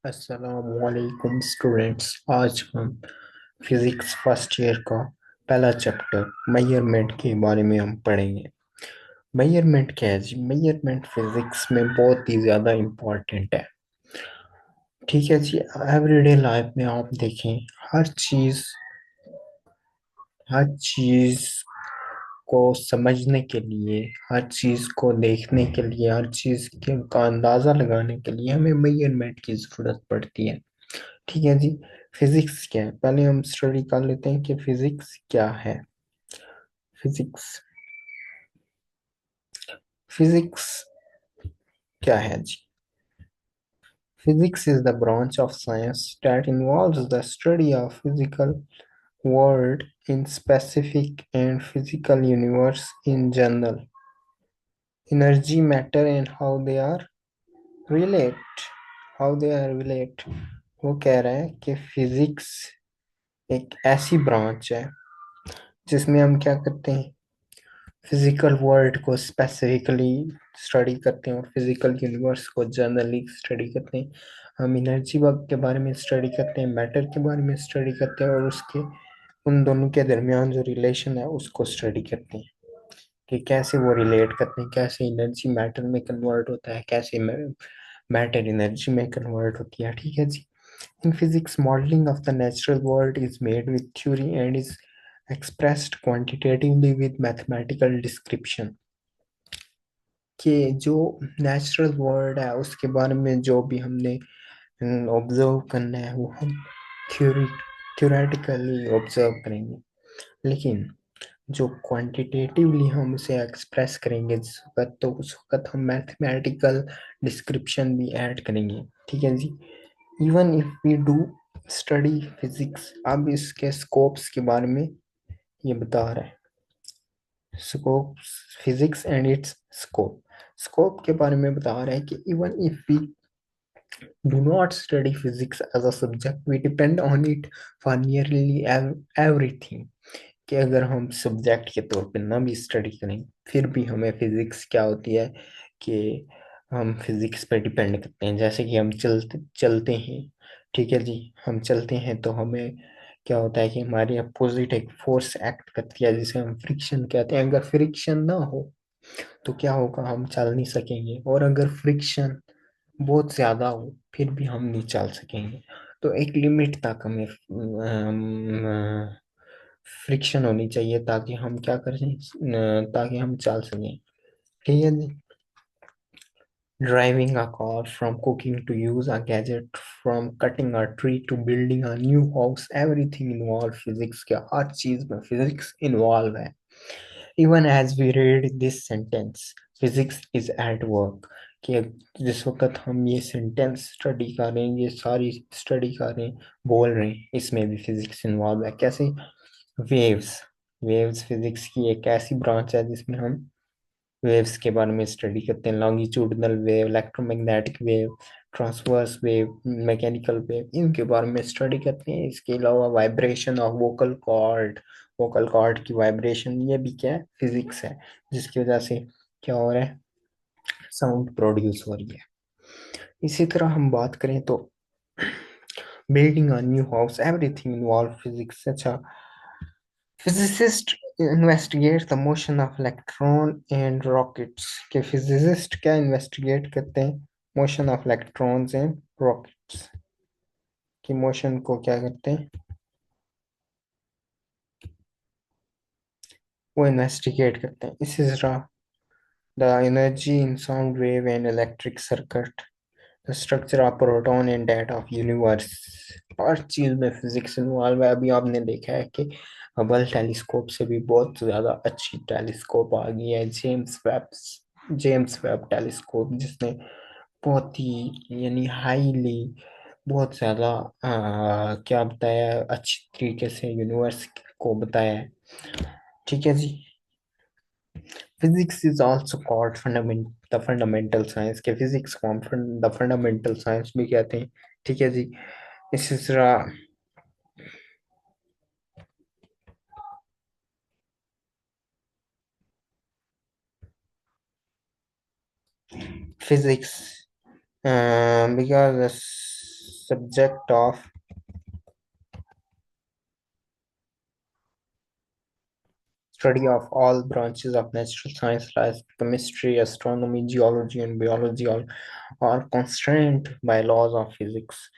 अस्सलामुअलैकुम स्टूडेंट्स। आज हम फिजिक्स फर्स्ट ईयर का पहला चैप्टर मेजरमेंट के बारे में हम पढ़ेंगे। मेजरमेंट क्या है जी? मेजरमेंट फिजिक्स में बहुत ही ज़्यादा इम्पोर्टेंट है। ठीक है जी। एवरीडे लाइफ में आप देखें, हर चीज़ हर चीज़ को समझने के लिए, हर चीज़ को देखने के लिए, हर चीज़ के का अंदाज़ा लगाने के लिए हमें मेजरमेंट की ज़रूरत पड़ती है। ठीक है जी। फिजिक्स क्या है, पहले हम स्टडी कर लेते हैं कि फिजिक्स क्या है। फिजिक्स फिजिक्स क्या है जी? Physics is the branch of science that involves the study of physical world in specific and physical universe in general, energy, matter and relate how they are relate। वो कह रहा है कि physics एक ऐसी branch है जिसमें हम क्या करते हैं, फिजिकल वर्ल्ड को स्पेसिफिकली स्टडी करते हैं और फिजिकल यूनिवर्स को जनरली स्टडी करते हैं। हम एनर्जी वर्क के बारे में स्टडी करते हैं, मैटर के बारे में स्टडी करते हैं और उसके उन दोनों के दरमियान जो रिलेशन है उसको स्टडी करते हैं कि कैसे वो रिलेट करते हैं, कैसे एनर्जी मैटर में कन्वर्ट होता है, कैसे मैटर एनर्जी में कन्वर्ट होती है। ठीक है जी। In physics, modeling of the natural world is made with theory and is expressed quantitatively with mathematical description। कि जो नेचुरल वर्ल्ड है उसके बारे में जो भी हमने ऑब्जर्व करना है वो हम थ्योरी थ्योरेटिकली ऑब्जर्व करेंगे, लेकिन जो क्वांटिटेटिवली हम उसे एक्सप्रेस करेंगे जिस वक्त, तो उस वक्त हम मैथमेटिकल डिस्क्रिप्शन भी ऐड करेंगे। ठीक है जी। Even if we do study physics, अब इसके स्कोप्स के बारे में ये बता रहा है। Scope, physics and its scope. Scope के बारे में बता रहा है कि even if we do not study physics as a subject we depend on it for nearly everything. कि अगर हम सब्जेक्ट के तौर पे ना भी स्टडी करें फिर भी हमें फिजिक्स क्या होती है कि हम फिजिक्स पे डिपेंड करते हैं। जैसे कि हम चलते चलते हैं, ठीक है जी, हम चलते हैं तो हमें क्या होता है कि हमारे अपोजिट एक फोर्स एक्ट करती है जिसे हम फ्रिक्शन कहते हैं। अगर फ्रिक्शन ना हो तो क्या होगा, हम चल नहीं सकेंगे, और अगर फ्रिक्शन बहुत ज्यादा हो फिर भी हम नहीं चल सकेंगे। तो एक लिमिट तक हमें फ्रिक्शन होनी चाहिए ताकि हम क्या करें, ताकि हम चल सकें। ठीक है जी। Driving a car, from cooking to use a gadget, from cutting a tree to building a new house, everything involve physics. क्या हर चीज में फिजिक्स इन्वॉल्व है। Even as we read this sentence, physics is at work. कि जिस वक्त हम ये सेंटेंस स्टडी कर रहे हैं, ये सारी स्टडी कर रहे हैं, बोल रहे हैं, इसमें भी फिजिक्स इन्वॉल्व है। कैसे? वेव्स, वेव्स फिजिक्स की एक ऐसी ब्रांच है जिसमें हम वेव्स के बारे में स्टडी करते हैं। Longitudinal wave, electromagnetic wave, transverse wave, mechanical wave, इनके बारे में स्टडी करते हैं। इसके अलावा vibration of vocal cord, vocal cord की वाइब्रेशन, ये भी क्या है, फिजिक्स है, जिसकी वजह से क्या हो रहा है, साउंड प्रोड्यूस हो रही है। इसी तरह हम बात करें तो building a new house, everything involve physics. अच्छा, physicists investigate the motion of electron and rockets। के physicist क्या investigate करते हैं, motion of electrons and rockets की मोशन को क्या करते हैं, वो इन्वेस्टिगेट करते हैं। इसी तरह the energy in sound wave and electric circuit, the structure of proton and date of universe. हर चीज में फिजिक्स इन्वॉल्व है। अभी आपने देखा है कि हबल टेलीस्कोप से भी बहुत ज्यादा अच्छी टेलीस्कोप आ गई है, जेम्स वेब टेलीस्कोप, जिसने बहुत ही यानी हाईली, बहुत ज्यादा क्या बताया, अच्छी तरीके से यूनिवर्स को बताया है। ठीक है जी। Physics is also called the fundamental science. के फिजिक्स को हम द फंडामेंटल साइंस भी कहते हैं। ठीक है जी। इसी तरह physics, because subject of study of all branches of natural science like chemistry, astronomy, geology, and biology all are constrained by laws of physics.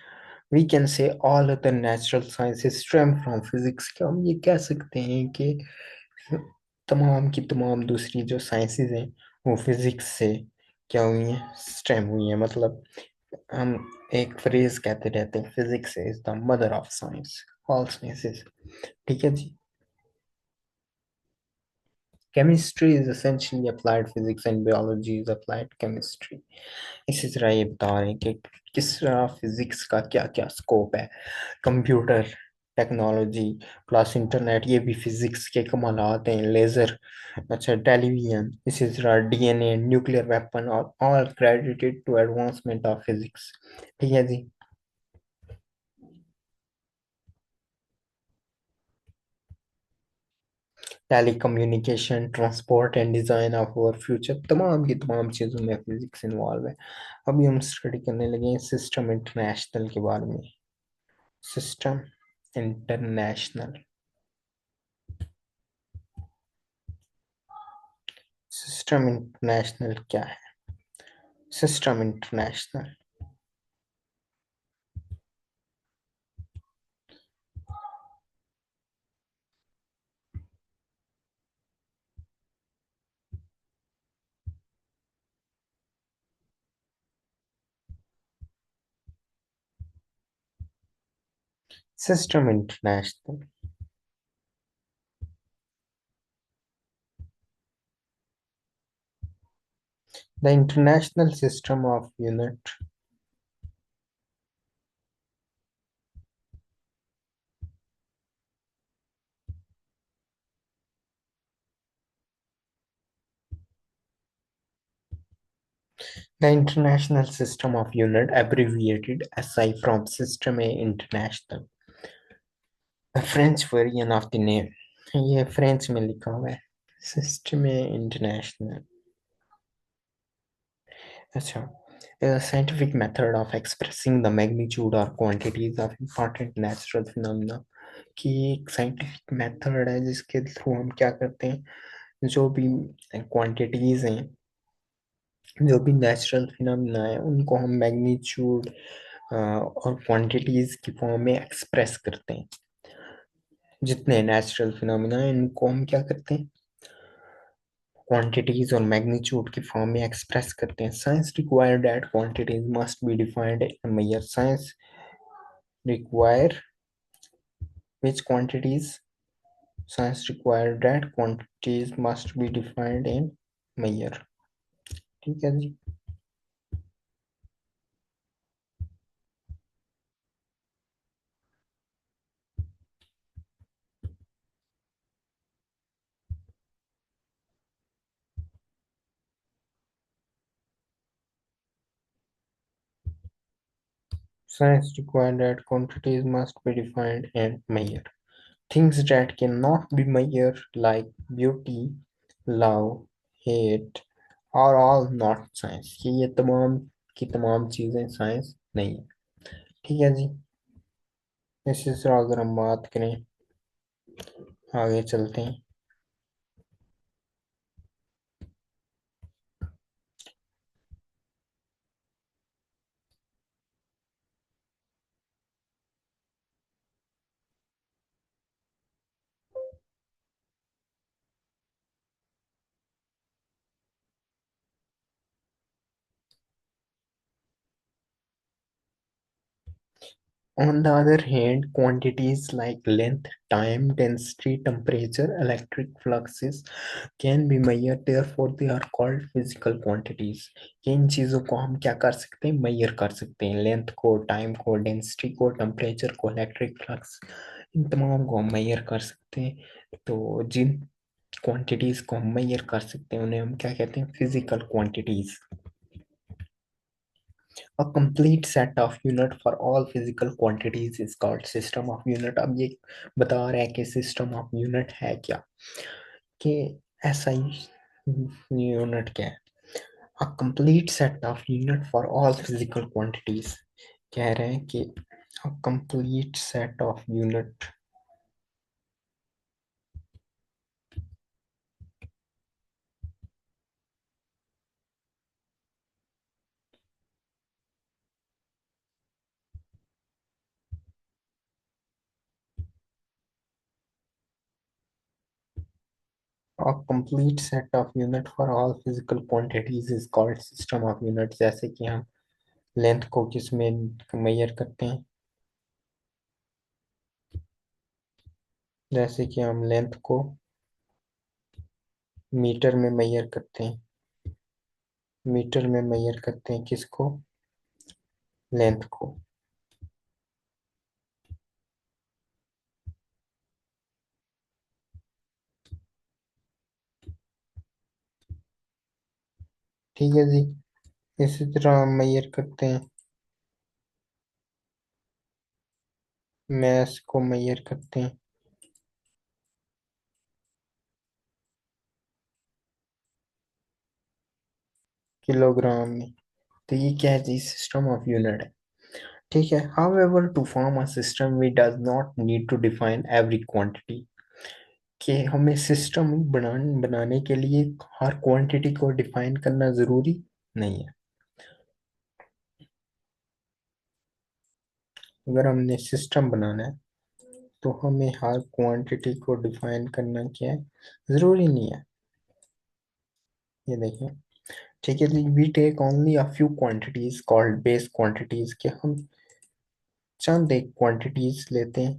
We can say all other natural sciences stem from physics. क्या हम ये कह सकते हैं कि तमाम की तमाम दूसरी जो साइंसेज हैं वो फिजिक्स से क्या हुई हैं स्टेम हुई हैं मतलब हम एक फ्रेज कहते रहते हैं physics is the mother of science all sciences ठीक है जी Chemistry is essentially applied physics and biology is applied chemistry. इसी तरह ये बता रहे हैं कि किस तरह फिजिक्स का क्या क्या स्कोप है कंप्यूटर टेक्नोलॉजी प्लस इंटरनेट ये भी फिजिक्स के कमालात हैं लेजर अच्छा टेलीविजन इसी तरह डीएनए न्यूक्लियर वेपन और all credited to advancement of physics ठीक है जी telecommunication transport and design of our future तमाम की तमाम चीज़ों में फिजिक्स इन्वॉल्व है अभी हम स्टडी करने लगे हैं सिस्टम इंटरनेशनल के बारे में सिस्टम इंटरनेशनल सिस्टम इंटरनेशनल क्या है system international system international the international system of unit the international system of unit abbreviated SI from System A International a French version of the name ये French में लिखा हुआ है system ए international अच्छा is a scientific method of expressing the magnitude or quantities of important natural phenomena कि एक scientific method है जिसके थ्रू हम क्या करते हैं जो भी क्वांटिटीज हैं जो भी नेचुरल फिनोमिना है उनको हम मैग्नीट्यूड और क्वांटिटीज की फॉर्म में एक्सप्रेस करते हैं जितने नेचुरल फिनोमिना है इनको हम क्या करते हैं क्वांटिटीज और मैग्नीट्यूड की फॉर्म में एक्सप्रेस करते हैं science require that quantities must be defined in measure science require which quantities science require that quantities must be defined in measure ठीक है जी science require that quantities must be defined and measured things that cannot be measured like beauty love hate are all not science कि ये तमाम की तमाम चीजें science नहीं है ठीक है जी इसी तरह अगर हम बात करें आगे चलते हैं On the other hand, quantities like length, time, density, temperature, electric fluxes can be measured, therefore they are called physical quantities. कि इन चीज़ों को हम क्या कर सकते हैं measure कर सकते हैं लेंथ को टाइम को डेंसिटी को टेम्परेचर को इलेक्ट्रिक फ्लक्स इन तमाम को हम measure कर सकते हैं तो जिन क्वांटिटीज को हम measure कर सकते हैं उन्हें हम क्या कहते हैं physical quantities A complete set of unit for all physical quantities is called system of unit. अब ये बता रहा है कि system of unit है क्या कि ऐसा यूनिट क्या है A complete set of unit for all physical quantities कह रहे हैं कि A complete set of unit. A complete set of unit for all physical quantities is called system of units. जैसे कि हम लेंथ को किस में मेजर करते हैं, जैसे कि हम लेंथ को मीटर में मेजर करते हैं, मीटर में मेजर करते हैं किसको, लेंथ को। ठीक है जी। इसी तरह हम मेजर करते हैं, मैस को मेजर करते हैं किलोग्राम में। तो ये क्या है जी, सिस्टम ऑफ यूनिट है। ठीक है। However to form a system we does not need to define every quantity. कि हमें सिस्टम बनाने के लिए हर क्वांटिटी को डिफाइन करना जरूरी नहीं है। अगर हमने सिस्टम बनाना है तो हमें हर क्वांटिटी को डिफाइन करना क्या है, जरूरी नहीं है। ये देखें। ठीक है जी। We take only a few quantities called base quantities, के हम चंद एक क्वांटिटीज लेते हैं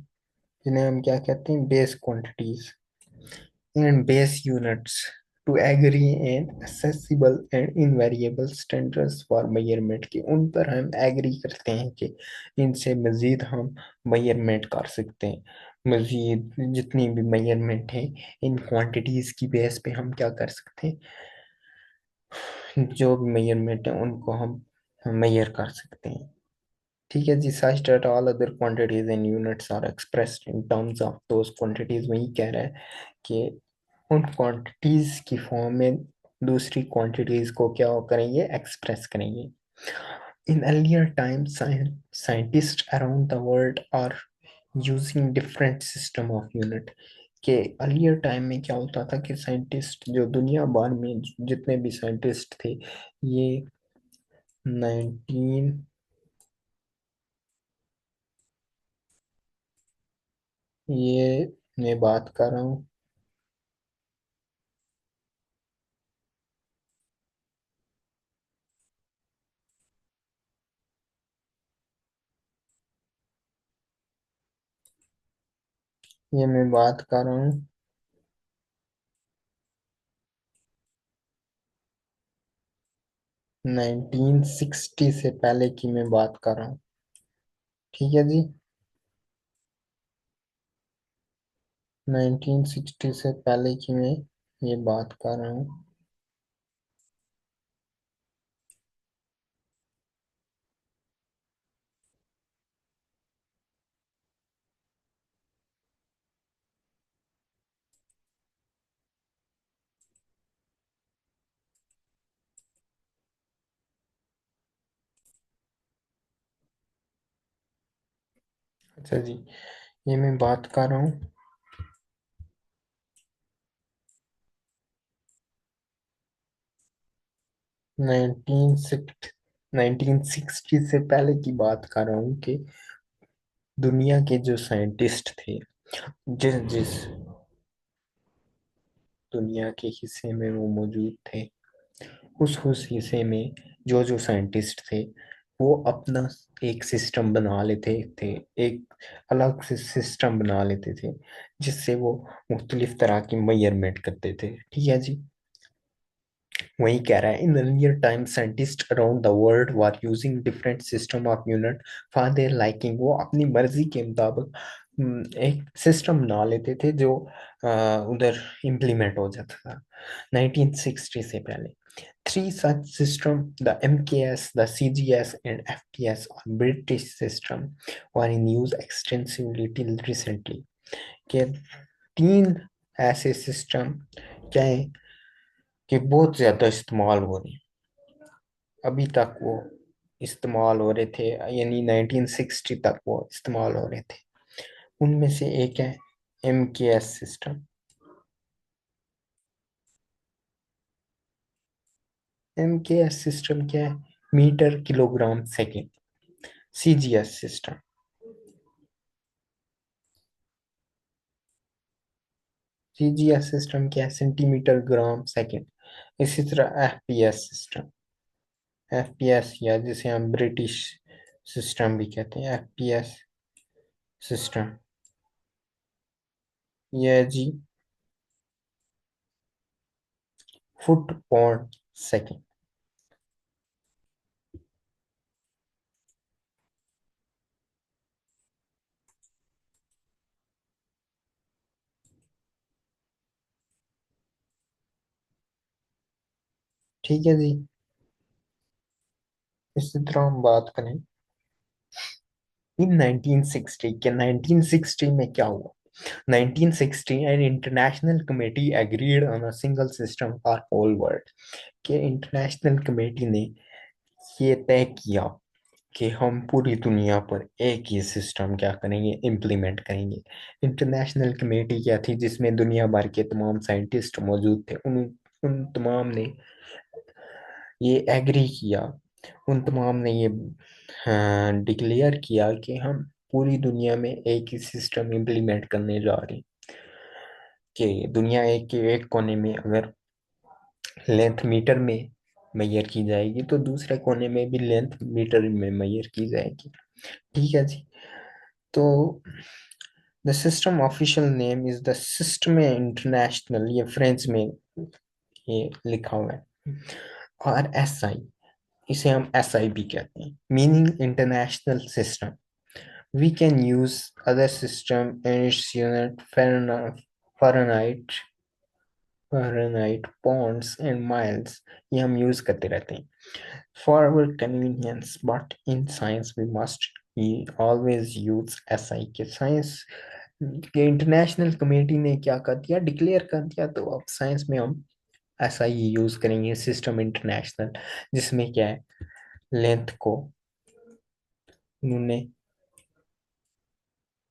जिन्हें हम क्या कहते हैं, base quantities and base units to agree and accessible and invariable standards for measurement, कि उन पर हम एग्री करते हैं कि इनसे मज़ीद हम मेजरमेंट कर सकते हैं। मज़ीद जितनी भी मेजरमेंट है इन क्वांटिटीज़ की बेस पे हम क्या कर सकते हैं, जो भी मेजरमेंट है उनको हम मेजर कर सकते हैं। ठीक है जी। Such that all other quantities in units are expressed in terms of those quantities, वही कह रहा है कि उन क्वांटिटीज की फॉर्म में दूसरी क्वांटिटीज को क्या करेंगे, एक्सप्रेस करेंगे। In earlier times scientist around the world are using different system of unit. के अर्लियर टाइम में क्या होता था कि साइंटिस्ट जो दुनिया भर में जितने भी साइंटिस्ट थे, ये 19 ये मैं बात कर रहा हूँ, ये मैं बात कर रहा हूँ 1960 से पहले की मैं बात कर रहा हूँ। ठीक है जी। 1960 से पहले की मैं ये बात कर रहा हूँ। अच्छा जी। ये मैं बात कर रहा हूँ 1960 1960 से पहले की बात कर रहा हूँ कि दुनिया के जो साइंटिस्ट थे, जिस जिस दुनिया के हिस्से में वो मौजूद थे, उस हिस्से में जो जो साइंटिस्ट थे वो अपना एक सिस्टम बना लेते थे, एक अलग से सिस्टम बना लेते थे जिससे वो मुख्तलिफ तरह की मेजरमेंट करते थे। ठीक है जी। वही कह रहा है, in earlier time scientist around the world were using different system of unit for their liking. वो अपनी मर्जी के मुताबिक एक सिस्टम बना लेते थे जो उधर इम्प्लीमेंट हो जाता था 1960 से पहले। Three such systems, the MKS, the CGS, and FTS, or British system, were in use extensively till recently. के तीन ऐसे सिस्टम क्या है कि बहुत ज्यादा इस्तेमाल हो रहे हैं अभी तक वो इस्तेमाल हो रहे थे, यानी 1960 तक वो इस्तेमाल हो रहे थे। उनमें से एक है MKS सिस्टम। MKS सिस्टम क्या है? Metre kilogram second. CGS system. CGS system क्या है? Centimetre gram second. इसी तरह FPS सिस्टम। FPS या जिसे हम ब्रिटिश सिस्टम भी कहते हैं, FPS सिस्टम, यह है जी फुट पर सेकंड। ठीक है जी। इसी तरह हम बात करें इन 1960 के, 1960 में क्या हुआ? 1960 an international committee agreed on a single system for whole world। के इंटरनेशनल कमेटी ने ये तय किया कि हम पूरी दुनिया पर एक ही सिस्टम क्या करेंगे, इम्प्लीमेंट करेंगे। इंटरनेशनल कमेटी क्या थी? जिसमें दुनिया भर के तमाम साइंटिस्ट मौजूद थे। उन उन तमाम ने ये एग्री किया, उन तमाम ने ये डिक्लेयर किया कि हम पूरी दुनिया में एक ही सिस्टम इम्प्लीमेंट करने जा रहे हैं। कि दुनिया एक के एक कोने में अगर लेंथ मीटर में मेजर की जाएगी, तो दूसरे कोने में भी लेंथ मीटर में मेजर की जाएगी। ठीक है जी। तो the system official name is the system international, ये फ्रेंच में ये लिखा हुआ है। और SI, इसे हम SI भी कहते हैं, meaning international system. We can use other system and its unit Fahrenheit, pounds and miles, ये हम यूज करते रहते हैं for our convenience, but in science we must always use SI। के साइंस के इंटरनेशनल कमेटी ने क्या कर दिया, डिक्लेयर कर दिया, तो अब साइंस में हम SI यूज करेंगे, सिस्टम इंटरनेशनल, जिसमें क्या है, लेंथ को उन्होंने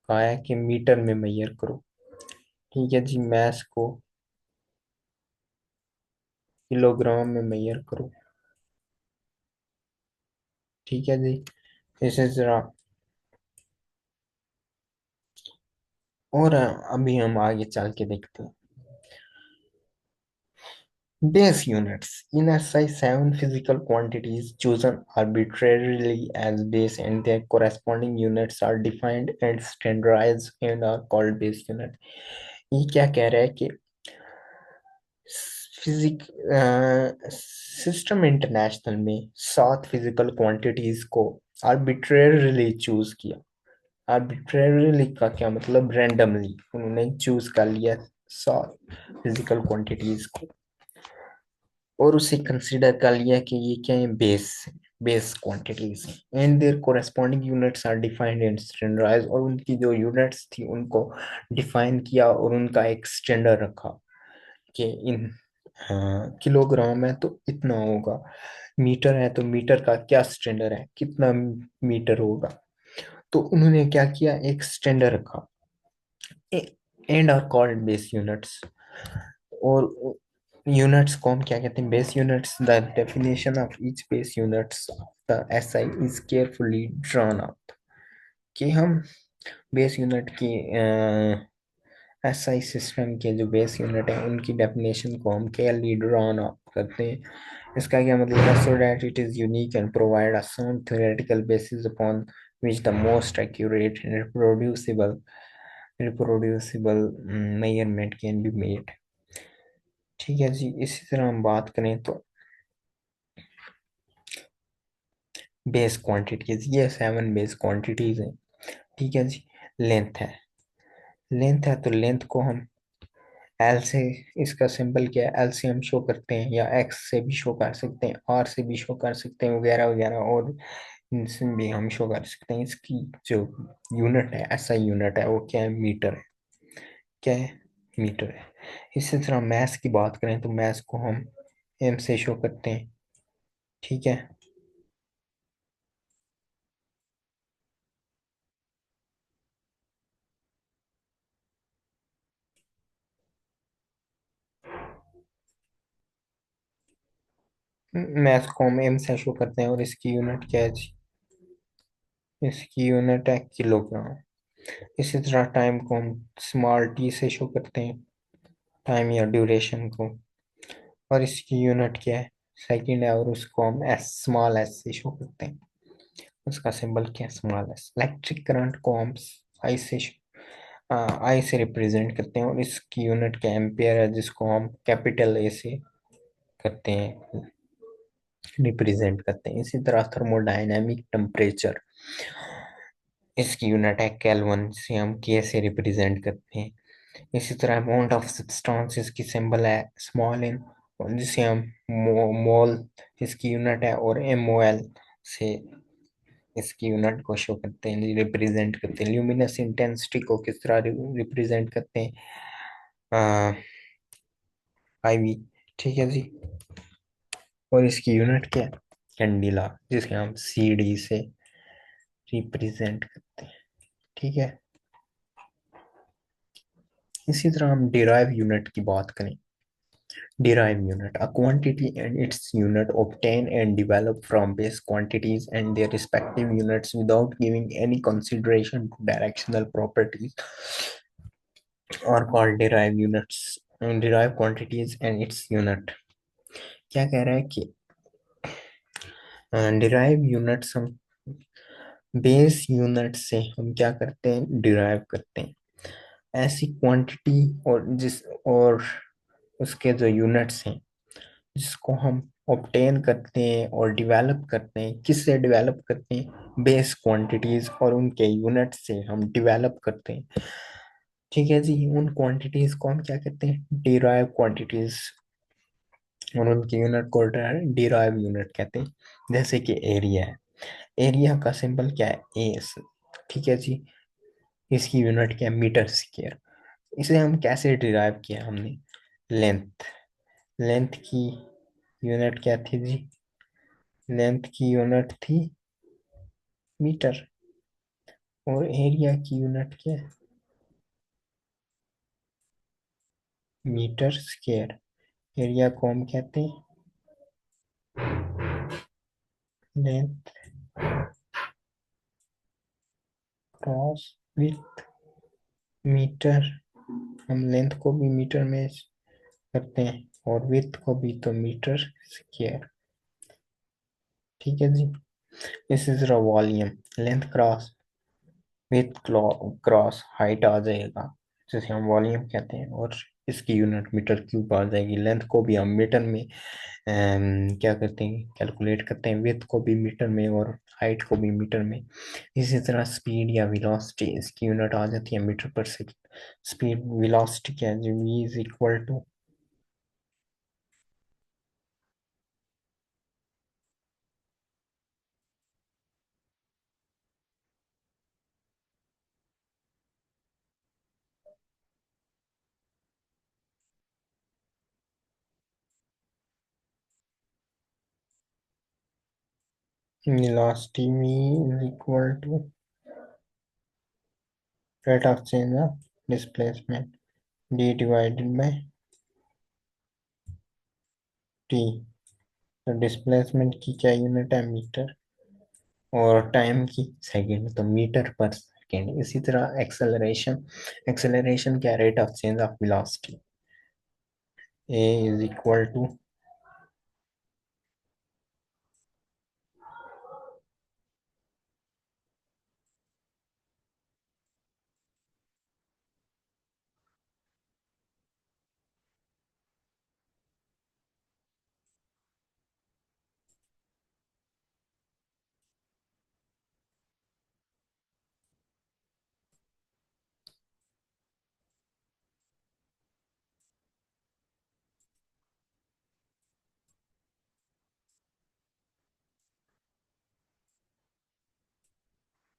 कहा है कि मीटर में मेजर करो। ठीक है जी। मैथ को किलोग्राम में मेजर करो। ठीक है जी। इसे जरा और अभी हम आगे चल के देखते हैं। Base units. In SI, seven physical quantities chosen arbitrarily as base and their corresponding units are defined and standardized and are called base unit। ये क्या कह रहा है कि फिजिक सिस्टम इंटरनेशनल में सात फिजिकल क्वांटिटीज को आर्बिट्रेरली चूज किया। आर्बिट्रेरली का क्या मतलब? रैंडमली उन्होंने चूज कर लिया सात फिजिकल क्वांटिटीज को, और उसे कंसिडर कर लिया कि ये क्या है, बेस क्वांटिटीज हैं। And their corresponding units are defined and standardise, और उनकी जो यूनिट्स थी उनको डिफाइन किया और उनका एक स्टैंडर्ड रखा कि इन किलोग्राम है तो इतना होगा, मीटर है तो मीटर का क्या स्टैंडर्ड है, कितना मीटर होगा। तो उन्होंने क्या किया, एक स्टैंडर्ड रखा। And are called base units. और यूनिट्स को हम क्या कहते हैं, base units. The definition of each base units of the SI is carefully drawn up. कि हम बेस यूनिट की SI सिस्टम के जो बेस यूनिट है उनकी डेफिनेशन को हम केयरली ड्रॉन अप करते हैं। इसका क्या मतलब है? So that it is unique and provide a sound theoretical basis upon which the most accurate and reproducible measurement can be made। ठीक है जी। इसी तरह हम बात करें तो बेस क्वांटिटीज, ये सेवन बेस क्वांटिटीज हैं। ठीक है जी। लेंथ है, लेंथ है तो लेंथ को हम एल से, इसका सिंबल क्या है, एल से हम शो करते हैं, या एक्स से भी शो कर सकते हैं, आर से भी शो कर सकते हैं, वगैरह वगैरह, और इनसे भी हम शो कर सकते हैं। इसकी जो यूनिट है, SI यूनिट है, वो क्या है, मीटर है। क्या है? मीटर है। इसी तरह मैथ की बात करें तो मैथ को हम M से शो करते हैं। ठीक है। मैथ को हम एम से शो करते हैं और इसकी यूनिट क्या है जी? इसकी यूनिट है किलोग्राम। इसी तरह टाइम को हम स्मॉल टी से शो करते हैं, टाइम या ड्यूरेशन को, और इसकी यूनिट क्या है? सेकंड है, और उसको हम एस स्मॉल एस से शो करते हैं। उसका सिंबल क्या है? Small S. इलेक्ट्रिक करंट को हम आई से आई से रिप्रेजेंट करते हैं, और इसकी यूनिट क्या एम्पियर है, जिसको हम कैपिटल ए से करते हैं, रिप्रेजेंट करते हैं। इसी तरह थर्मोडायनेमिक टेम्परेचर, इसकी यूनिट है केल्विन, जिसे हम के से रिप्रेजेंट करते हैं। इसी तरह अमाउंट ऑफ सब्सटेंस की सिंबल है स्मॉल एन, जिसे हम मोल, इसकी यूनिट है, और एमओएल से इसकी यूनिट को शो करते हैं, रिप्रेजेंट करते हैं। ल्यूमिनस इंटेंसिटी को किस तरह रिप्रेजेंट करते हैं? आईवी। ठीक है जी। और इसकी यूनिट क्या है? कैंडिला, जिसे हम सीडी से रिप्रेजेंट करते हैं। ठीक है। इसी तरह हम डिराइव यूनिट की बात करें। Derive unit, a quantity and its unit obtained and developed from base quantities and their respective units without giving any consideration to directional properties are called derived units. And derived quantities and its unit, क्या कह रहा है कि derive units हम base unit से हम क्या करते हैं? डिराइव करते हैं ऐसी क्वांटिटी और उसके जो यूनिट्स हैं, जिसको हम ऑब्टेन करते हैं और डेवलप करते हैं। किससे डेवलप करते हैं? बेस क्वांटिटीज और उनके यूनिट से हम डेवलप करते हैं। ठीक है जी। उन क्वांटिटीज को हम क्या कहते हैं? डिराइव क्वांटिटीज, और उनके यूनिट को डिराइव यूनिट कहते हैं। जैसे कि एरिया है, एरिया का सिंबल क्या है? एस। ठीक है जी। इसकी यूनिट क्या है? Metre square. इसे हम कैसे डिराइव किया हमने? लेंथ, लेंथ की यूनिट क्या थी जी? लेंथ की यूनिट थी मीटर, और एरिया की यूनिट क्या है? Metre square. एरिया को हम कहते हैं लेंथ क्रॉस विथ मीटर। हम लेंथ को भी मीटर में करते हैं और विथ को भी, तो मीटर स्क्वायर। ठीक है जी। This is volume, length cross with cross height आ जाएगा, जिसे हम वॉल्यूम कहते हैं, और इसकी यूनिट मीटर क्यूब आ जाएगी। लेंथ को भी हम मीटर में क्या करते हैं? कैलकुलेट करते हैं। विथ को भी मीटर में और हाइट को भी मीटर में। इसी तरह स्पीड या वेलोसिटी, इसकी यूनिट आ जाती है मीटर पर सेकंड। स्पीड वेलोसिटी क्या है जी? v is equal to velocity v is equal to rate of change of displacement d divided by t। तो डिस्प्लेसमेंट की क्या यूनिट है? मीटर, और टाइम की सेकंड, तो मीटर पर सेकंड। इसी तरह एक्सेलरेशन, एक्सेलरेशन क्या? Rate of change of velocity. A is equal to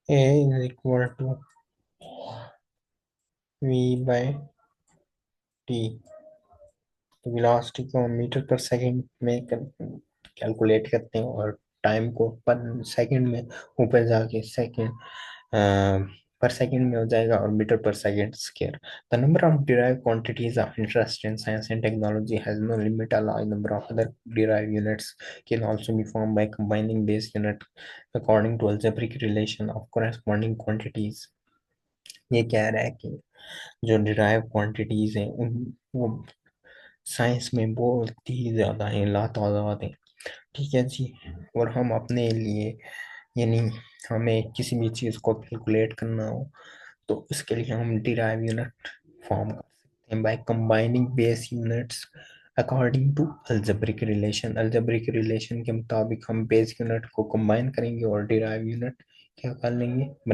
A is equal to V by T. तो वेलोसिटी को हम मीटर पर सेकंड में कैलकुलेट करते हैं, और टाइम को पर सेकंड में ऊपर जाके सेकंड पर सेकंड में हो जाएगा, और मीटर पर second square. The number of derived quantities of interest in science and technology has no limit. A large number of other derived units can also be formed by combining base unit according to algebraic relation of corresponding quantities. ये कह रहा है कि जो derive quantities हैं उन वो science में बहुत ही ज्यादा है, लातादाद है। ठीक है जी। और हम अपने लिए, यानी हमें किसी भी चीज को कैलकुलेट करना हो तो उसके लिए हम डिराइव यूनिट फॉर्म कर सकते हैं by combining base units according to algebraic relation. Algebraic relation के मुताबिक हम बेस यूनिट को कंबाइन करेंगे और डिराइव यूनिट क्या कर लेंगे, बना